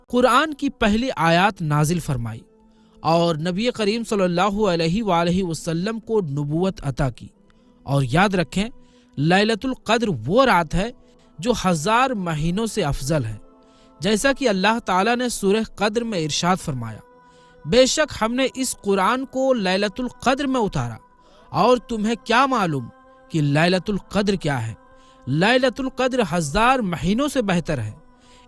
قرآن کی پہلی آیات نازل فرمائی اور نبی کریم صلی اللہ علیہ وآلہ وسلم کو نبوت عطا کی۔ اور یاد رکھیں، لیلۃ القدر وہ رات ہے جو 1000 مہینوں سے افضل ہے، جیسا کہ اللہ تعالیٰ نے سورہ قدر میں ارشاد فرمایا، بے شک ہم نے اس قرآن کو لیلۃ القدر میں اتارا، اور تمہیں کیا معلوم کہ لیلۃ القدر کیا ہے؟ لیلۃ القدر 1000 مہینوں سے بہتر ہے۔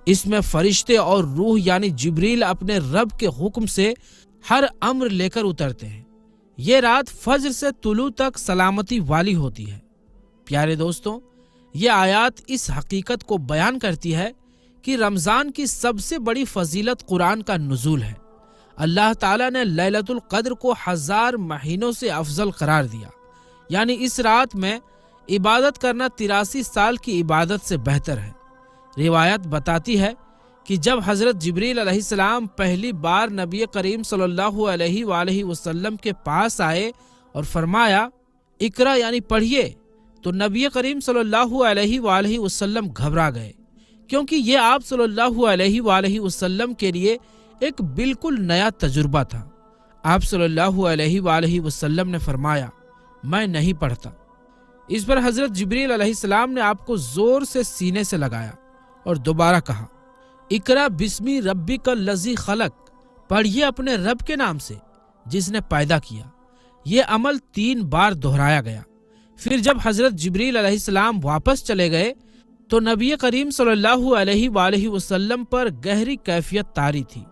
اس میں فرشتے اور روح یعنی جبریل اپنے رب کے حکم سے ہر امر لے کر اترتے ہیں۔ یہ رات فجر سے طلوع تک سلامتی والی ہوتی ہے۔ پیارے دوستوں، یہ آیات اس حقیقت کو بیان کرتی ہے کہ رمضان کی سب سے بڑی فضیلت قرآن کا نزول ہے۔ اللہ تعالیٰ نے لیلۃ القدر کو 1000 مہینوں سے افضل قرار دیا، یعنی اس رات میں عبادت کرنا 83 سال کی عبادت سے بہتر ہے۔ روایت بتاتی ہے کہ جب حضرت جبریل علیہ السلام پہلی بار نبی کریم صلی اللہ علیہ وآلہ وسلم کے پاس آئے اور فرمایا اقرا یعنی پڑھیے، تو نبی کریم صلی اللہ علیہ وآلہ وسلم گھبرا گئے، کیونکہ یہ آپ صلی اللہ علیہ وآلہ وسلم کے لیے ایک بالکل نیا تجربہ تھا۔ آپ صلی اللہ علیہ وآلہ وسلم نے فرمایا میں نہیں پڑھتا۔ اس پر حضرت جبریل علیہ السلام نے آپ کو زور سے سینے سے لگایا اور دوبارہ کہا اقرا بسمی ربک الذی خلق، پڑھیے اپنے رب کے نام سے جس نے پیدا کیا۔ یہ عمل 3 بار دہرایا گیا۔ پھر جب حضرت جبریل علیہ السلام واپس چلے گئے تو نبی کریم صلی اللہ علیہ وآلہ وسلم پر گہری کیفیت طاری تھی۔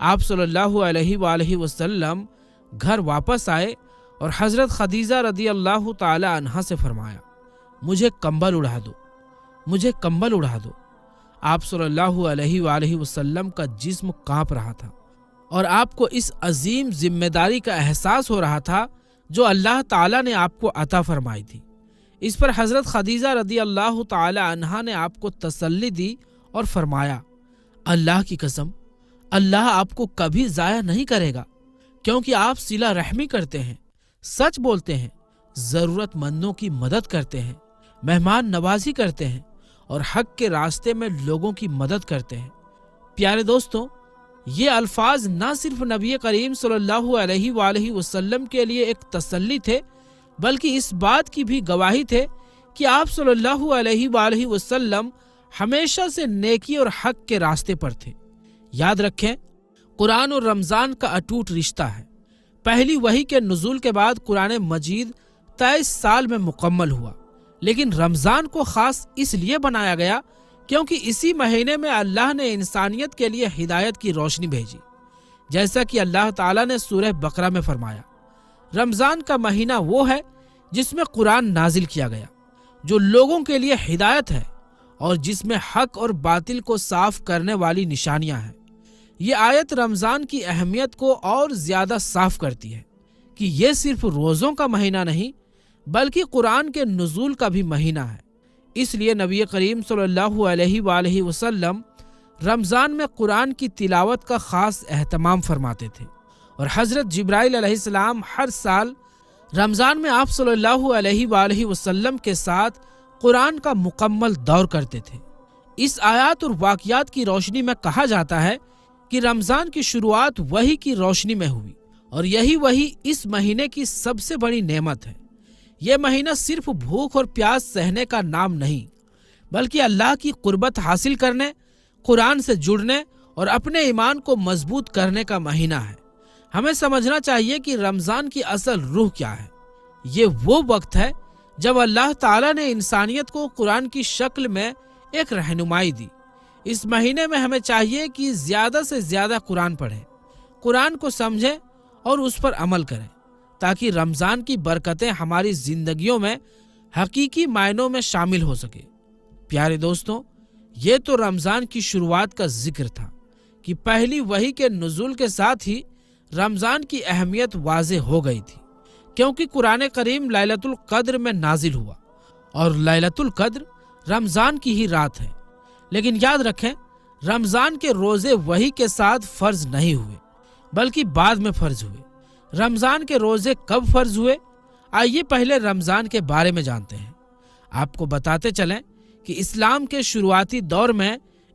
آپ صلی اللہ علیہ وآلہ وسلم گھر واپس آئے اور حضرت خدیجہ رضی اللہ تعالی عنہا سے فرمایا مجھے کمبل اڑا دو، مجھے کمبل اڑا دو۔ آپ صلی اللہ علیہ وآلہ وسلم کا جسم کانپ رہا تھا اور آپ کو اس عظیم ذمہ داری کا احساس ہو رہا تھا جو اللہ تعالیٰ نے آپ کو عطا فرمائی تھی۔ اس پر حضرت خدیجہ رضی اللہ تعالی عنہا نے آپ کو تسلی دی اور فرمایا اللہ کی قسم، اللہ آپ کو کبھی ضائع نہیں کرے گا، کیونکہ آپ صلہ رحمی کرتے ہیں، سچ بولتے ہیں، ضرورت مندوں کی مدد کرتے ہیں، مہمان نوازی کرتے ہیں اور حق کے راستے میں لوگوں کی مدد کرتے ہیں۔ پیارے دوستوں، یہ الفاظ نہ صرف نبی کریم صلی اللہ علیہ وآلہ وسلم کے لیے ایک تسلی تھے، بلکہ اس بات کی بھی گواہی تھے کہ آپ صلی اللہ علیہ وآلہ وسلم ہمیشہ سے نیکی اور حق کے راستے پر تھے۔ یاد رکھیں، قرآن اور رمضان کا اٹوٹ رشتہ ہے۔ پہلی وحی کے نزول کے بعد قرآن مجید 23 سال میں مکمل ہوا، لیکن رمضان کو خاص اس لیے بنایا گیا کیونکہ اسی مہینے میں اللہ نے انسانیت کے لیے ہدایت کی روشنی بھیجی، جیسا کہ اللہ تعالیٰ نے سورہ بقرہ میں فرمایا رمضان کا مہینہ وہ ہے جس میں قرآن نازل کیا گیا، جو لوگوں کے لیے ہدایت ہے اور جس میں حق اور باطل کو صاف کرنے والی نشانیاں ہیں۔ یہ آیت رمضان کی اہمیت کو اور زیادہ صاف کرتی ہے کہ یہ صرف روزوں کا مہینہ نہیں بلکہ قرآن کے نزول کا بھی مہینہ ہے۔ اس لیے نبی کریم صلی اللہ علیہ وآلہ وسلم رمضان میں قرآن کی تلاوت کا خاص اہتمام فرماتے تھے، اور حضرت جبرائیل علیہ السلام ہر سال رمضان میں آپ صلی اللہ علیہ وآلہ وسلم کے ساتھ قرآن کا مکمل دور کرتے تھے۔ اس آیات اور واقعات کی روشنی میں کہا جاتا ہے کہ رمضان کی شروعات وحی کی روشنی میں ہوئی، اور یہی وحی اس مہینے کی سب سے بڑی نعمت ہے۔ یہ مہینہ صرف بھوک اور پیاس سہنے کا نام نہیں، بلکہ اللہ کی قربت حاصل کرنے، قرآن سے جڑنے اور اپنے ایمان کو مضبوط کرنے کا مہینہ ہے۔ ہمیں سمجھنا چاہیے کہ رمضان کی اصل روح کیا ہے۔ یہ وہ وقت ہے جب اللہ تعالیٰ نے انسانیت کو قرآن کی شکل میں ایک رہنمائی دی۔ اس مہینے میں ہمیں چاہیے کہ زیادہ سے زیادہ قرآن پڑھیں، قرآن کو سمجھیں اور اس پر عمل کریں، تاکہ رمضان کی برکتیں ہماری زندگیوں میں حقیقی معنوں میں شامل ہو سکے۔ پیارے دوستوں، یہ تو رمضان کی شروعات کا ذکر تھا کہ پہلی وحی کے نزول کے ساتھ ہی رمضان کی اہمیت واضح ہو گئی تھی، کیونکہ قرآن کریم لیلۃ القدر میں نازل ہوا، اور لیلۃ القدر رمضان کی ہی رات ہے۔ لیکن یاد رکھیں، رمضان کے روزے وحی کے ساتھ فرض نہیں ہوئے بلکہ بعد میں فرض ہوئے۔ رمضان کے روزے کب فرض ہوئے؟ آئیے پہلے رمضان کے بارے میں جانتے ہیں۔ آپ کو بتاتے چلیں کہ اسلام کے شروعاتی دور میں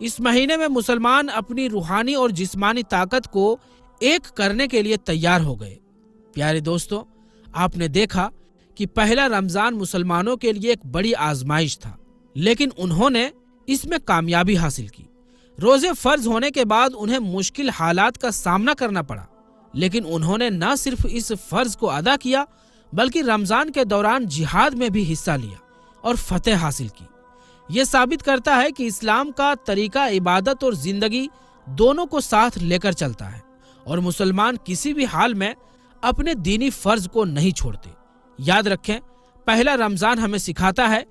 اس مہینے میں مسلمان اپنی روحانی اور جسمانی طاقت کو ایک کرنے کے لیے تیار ہو گئے۔ پیارے دوستو، آپ نے دیکھا کہ پہلا رمضان مسلمانوں کے لیے ایک بڑی آزمائش تھا، لیکن انہوں نے اس میں کامیابی حاصل کی۔ روزے فرض ہونے کے بعد انہیں مشکل حالات کا سامنا کرنا پڑا، لیکن انہوں نے نہ صرف اس فرض کو ادا کیا بلکہ رمضان کے دوران جہاد میں بھی حصہ لیا اور فتح حاصل کی۔ یہ ثابت کرتا ہے کہ اسلام کا طریقہ عبادت اور زندگی دونوں کو ساتھ لے کر چلتا ہے، اور مسلمان کسی بھی حال میں اپنے دینی فرض کو نہیں چھوڑتے۔ یاد رکھیں، پہلا رمضان ہمیں سکھاتا ہے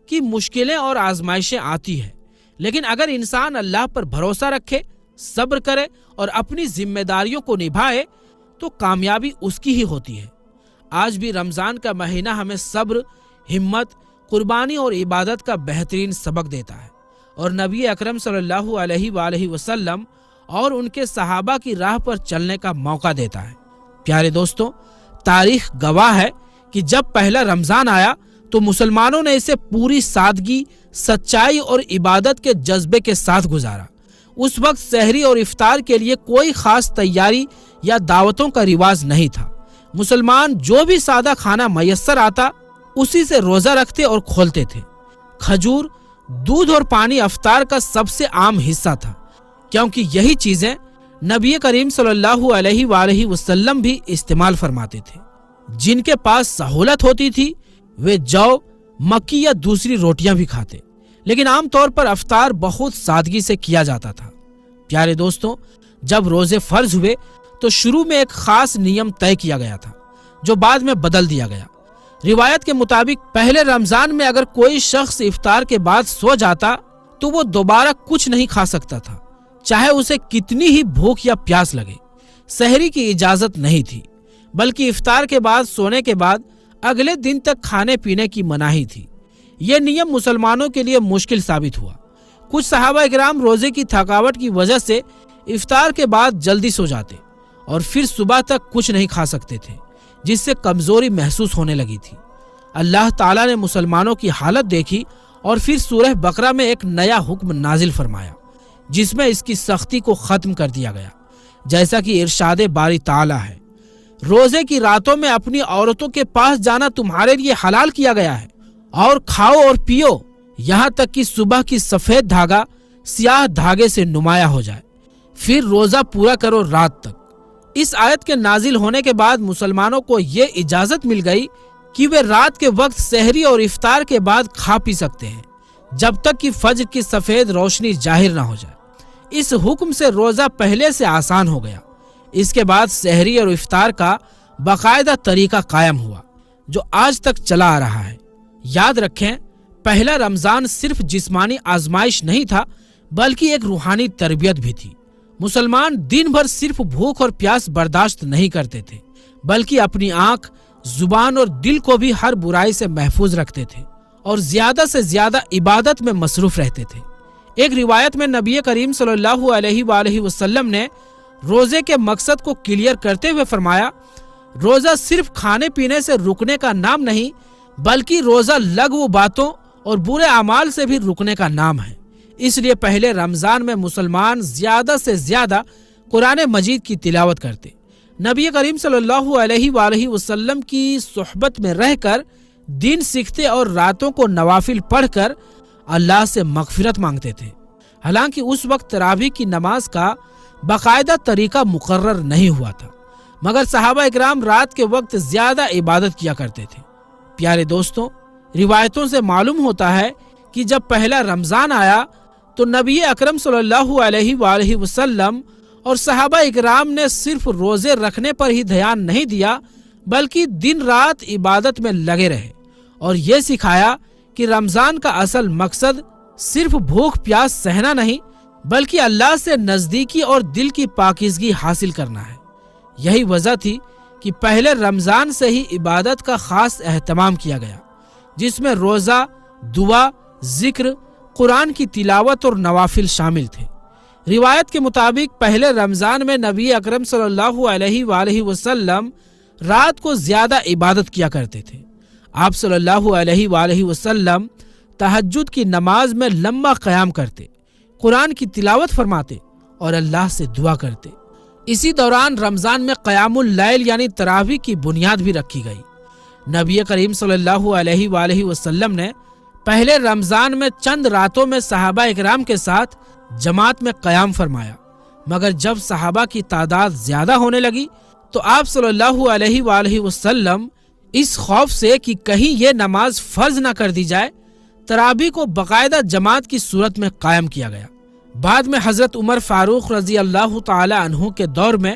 کہ مشکلیں اور آزمائشیں آتی ہیں، لیکن اگر انسان اللہ پر بھروسہ رکھے، صبر کرے اور اپنی ذمہ داریوں کو نبھائے تو کامیابی اس کی ہی ہوتی ہے۔ آج بھی رمضان کا مہینہ ہمیں صبر، ہمت، قربانی اور عبادت کا بہترین سبق دیتا ہے، اور نبی اکرم صلی اللہ علیہ وآلہ وسلم اور ان کے صحابہ کی راہ پر چلنے کا موقع دیتا ہے۔ پیارے دوستوں، تاریخ گواہ ہے کہ جب پہلا رمضان آیا تو مسلمانوں نے اسے پوری سادگی، سچائی اور عبادت کے جذبے کے ساتھ گزارا۔ اس وقت سحری اور افطار کے لیے کوئی خاص تیاری یا دعوتوں کا رواج نہیں تھا۔ مسلمان جو بھی سادہ کھانا میسر آتا اسی سے روزہ رکھتے اور کھولتے تھے۔ کھجور، دودھ اور پانی افطار کا سب سے عام حصہ تھا، کیونکہ یہی چیزیں نبی کریم صلی اللہ علیہ وآلہ وسلم بھی استعمال فرماتے تھے۔ جن کے پاس سہولت ہوتی تھی وہ جو، مکی یا دوسری روٹیاں بھی کھاتے، لیکن عام طور پر افطار بہت سادگی سے کیا جاتا تھا۔ پیارے دوستوں، جب روزے فرض ہوئے تو شروع میں ایک خاص نیم طے کیا گیا تھا جو بعد میں بدل دیا گیا۔ روایت کے مطابق پہلے رمضان میں اگر کوئی شخص افطار کے بعد سو جاتا تو وہ دوبارہ کچھ نہیں کھا سکتا تھا، چاہے اسے کتنی ہی بھوک یا پیاس لگے۔ سحری کی اجازت نہیں تھی، بلکہ افطار کے بعد سونے کے بعد اگلے دن تک کھانے پینے کی مناہی تھی۔ یہ نیم مسلمانوں کے لیے مشکل ثابت ہوا۔ کچھ صحابہ اکرام روزے کی تھکاوٹ کی وجہ سے افطار کے بعد جلدی سو جاتے اور پھر صبح تک کچھ نہیں کھا سکتے تھے، جس سے کمزوری محسوس ہونے لگی تھی۔ اللہ تعالیٰ نے مسلمانوں کی حالت دیکھی اور پھر سورہ بقرہ میں ایک نیا حکم نازل فرمایا جس میں اس کی سختی کو ختم کر دیا گیا، جیسا کہ ارشاد باری تعالیٰ ہے، روزے کی راتوں میں اپنی عورتوں کے پاس جانا تمہارے لیے حلال کیا گیا ہے، اور کھاؤ اور پیو یہاں تک کہ صبح کی سفید دھاگا سیاہ دھاگے سے نمایاں ہو جائے، پھر روزہ پورا کرو رات تک۔ اس آیت کے نازل ہونے کے بعد مسلمانوں کو یہ اجازت مل گئی کہ وہ رات کے وقت سحری اور افطار کے بعد کھا پی سکتے ہیں جب تک کہ فجر کی سفید روشنی ظاہر نہ ہو جائے۔ اس حکم سے روزہ پہلے سے آسان ہو گیا۔ اس کے بعد سحری اور افطار کا باقاعدہ طریقہ قائم ہوا جو آج تک چلا آ رہا ہے۔ یاد رکھیں، پہلا رمضان صرف جسمانی آزمائش نہیں تھا بلکہ ایک روحانی تربیت بھی تھی۔ مسلمان دن بھر صرف بھوک اور پیاس برداشت نہیں کرتے تھے بلکہ اپنی آنکھ، زبان اور دل کو بھی ہر برائی سے محفوظ رکھتے تھے اور زیادہ سے زیادہ عبادت میں مصروف رہتے تھے۔ ایک روایت میں نبی کریم صلی اللہ علیہ وآلہ وسلم نے روزے کے مقصد کو کلیئر کرتے ہوئے فرمایا، روزہ صرف کھانے پینے سے رکنے کا نام نہیں بلکہ روزہ لغو باتوں اور برے اعمال سے بھی رکنے کا نام ہے۔ اس لیے پہلے رمضان میں مسلمان زیادہ سے زیادہ قرآن مجید کی تلاوت کرتے، نبی کریم صلی اللہ علیہ وآلہ وسلم کی صحبت میں رہ کر دین سیکھتے اور راتوں کو نوافل پڑھ کر اللہ سے مغفرت مانگتے تھے۔ حالانکہ اس وقت تراویح کی نماز کا باقاعدہ طریقہ مقرر نہیں ہوا تھا، مگر صحابہ اکرام رات کے وقت زیادہ عبادت کیا کرتے تھے۔ پیارے دوستوں، روایتوں سے معلوم ہوتا ہے کہ جب پہلا رمضان آیا تو نبی اکرم صلی اللہ علیہ وآلہ وسلم اور صحابہ اکرام نے صرف روزے رکھنے پر ہی دھیان نہیں دیا بلکہ دن رات عبادت میں لگے رہے اور یہ سکھایا کہ رمضان کا اصل مقصد صرف بھوک پیاس سہنا نہیں بلکہ اللہ سے نزدیکی اور دل کی پاکیزگی حاصل کرنا ہے۔ یہی وجہ تھی کہ پہلے رمضان سے ہی عبادت کا خاص اہتمام کیا گیا، جس میں روزہ، دعا، ذکر، قرآن کی تلاوت اور نوافل شامل تھے۔ روایت کے مطابق پہلے رمضان میں نبی اکرم صلی اللہ علیہ وآلہ وسلم رات کو زیادہ عبادت کیا کرتے تھے۔ آپ صلی اللہ علیہ وآلہ وسلم تہجد کی نماز میں لمبا قیام کرتے، قرآن کی تلاوت فرماتے اور اللہ سے دعا کرتے۔ اسی دوران رمضان میں قیام اللیل یعنی تراویح کی بنیاد بھی رکھی گئی۔ نبی کریم صلی اللہ علیہ وآلہ وسلم نے پہلے رمضان میں چند راتوں میں صحابہ اکرام کے ساتھ جماعت میں قیام فرمایا، مگر جب صحابہ کی تعداد زیادہ ہونے لگی تو آپ صلی اللہ علیہ وآلہ وسلم اس خوف سے کہ کہیں یہ نماز فرض نہ کر دی جائے، تراویح کو باقاعدہ جماعت کی صورت میں قائم کیا گیا۔ بعد میں حضرت عمر فاروق رضی اللہ تعالی عنہ کے دور میں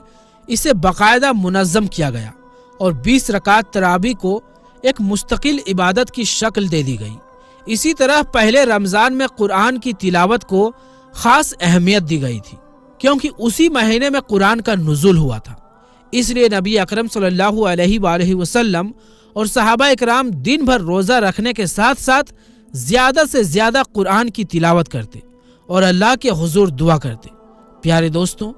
اسے باقاعدہ منظم کیا گیا اور 20 رکعت تراویح کو ایک مستقل عبادت کی شکل دے دی گئی۔ اسی طرح پہلے رمضان میں قرآن کی تلاوت کو خاص اہمیت دی گئی تھی، کیونکہ اسی مہینے میں قرآن کا نزول ہوا تھا۔ اس لیے نبی اکرم صلی اللہ علیہ وآلہ وسلم اور صحابہ اکرام دن بھر روزہ رکھنے کے ساتھ ساتھ زیادہ سے زیادہ قرآن کی تلاوت کرتے اور اللہ کے حضور دعا کرتے۔ پیارے دوستوں،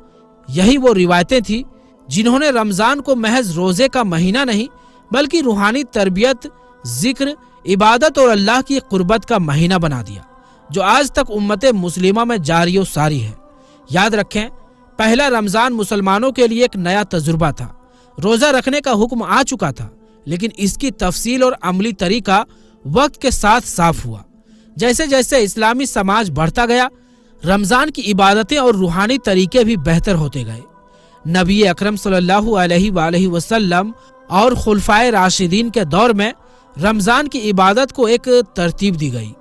یہی وہ روایتیں تھیں جنہوں نے رمضان کو محض روزے کا مہینہ نہیں بلکہ روحانی تربیت، ذکر، عبادت اور اللہ کی قربت کا مہینہ بنا دیا، جو آج تک امت مسلمہ میں جاری و ساری ہے۔ یاد رکھیں، پہلا رمضان مسلمانوں کے لیے ایک نیا تجربہ تھا۔ روزہ رکھنے کا حکم آ چکا تھا، لیکن اس کی تفصیل اور عملی طریقہ وقت کے ساتھ صاف ہوا۔ جیسے جیسے اسلامی سماج بڑھتا گیا، رمضان کی عبادتیں اور روحانی طریقے بھی بہتر ہوتے گئے۔ نبی اکرم صلی اللہ علیہ وآلہ وسلم اور خلفائے راشدین کے دور میں رمضان کی عبادت کو ایک ترتیب دی گئی۔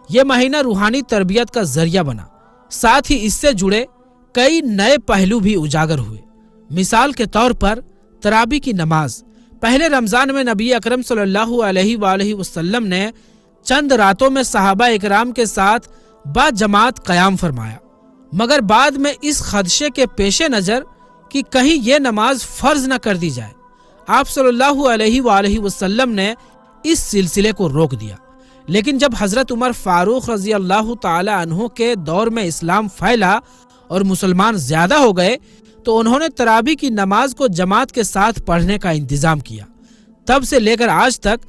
یہ مہینہ روحانی تربیت کا ذریعہ بنا، ساتھ ہی اس سے جڑے کئی نئے پہلو بھی اجاگر ہوئے۔ مثال کے طور پر تراویح کی نماز پہلے رمضان میں نبی اکرم صلی اللہ علیہ وآلہ وسلم نے چند راتوں میں صحابہ اکرام کے ساتھ با جماعت قیام فرمایا، مگر بعد میں اس خدشے کے پیش نظر کہ کہیں یہ نماز فرض نہ کر دی جائے، آپ صلی اللہ علیہ وآلہ وسلم نے اس سلسلے کو روک دیا۔ لیکن جب حضرت عمر فاروق رضی اللہ تعالی عنہ کے دور میں اسلام پھیلا اور مسلمان زیادہ ہو گئے تو انہوں نے تراویح کی نماز کو جماعت کے ساتھ پڑھنے کا انتظام کیا۔ تب سے لے کر آج تک